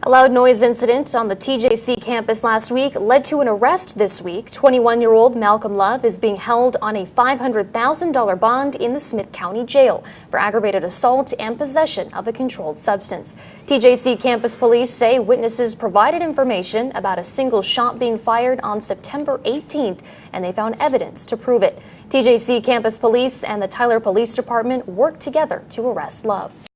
A loud noise incident on the TJC campus last week led to an arrest this week. 21-year-old Malcolm Love is being held on a $500,000 bond in the Smith County Jail for aggravated assault and possession of a controlled substance. TJC campus police say witnesses provided information about a single shot being fired on September 18th, and they found evidence to prove it. TJC campus police and the Tyler Police Department worked together to arrest Love.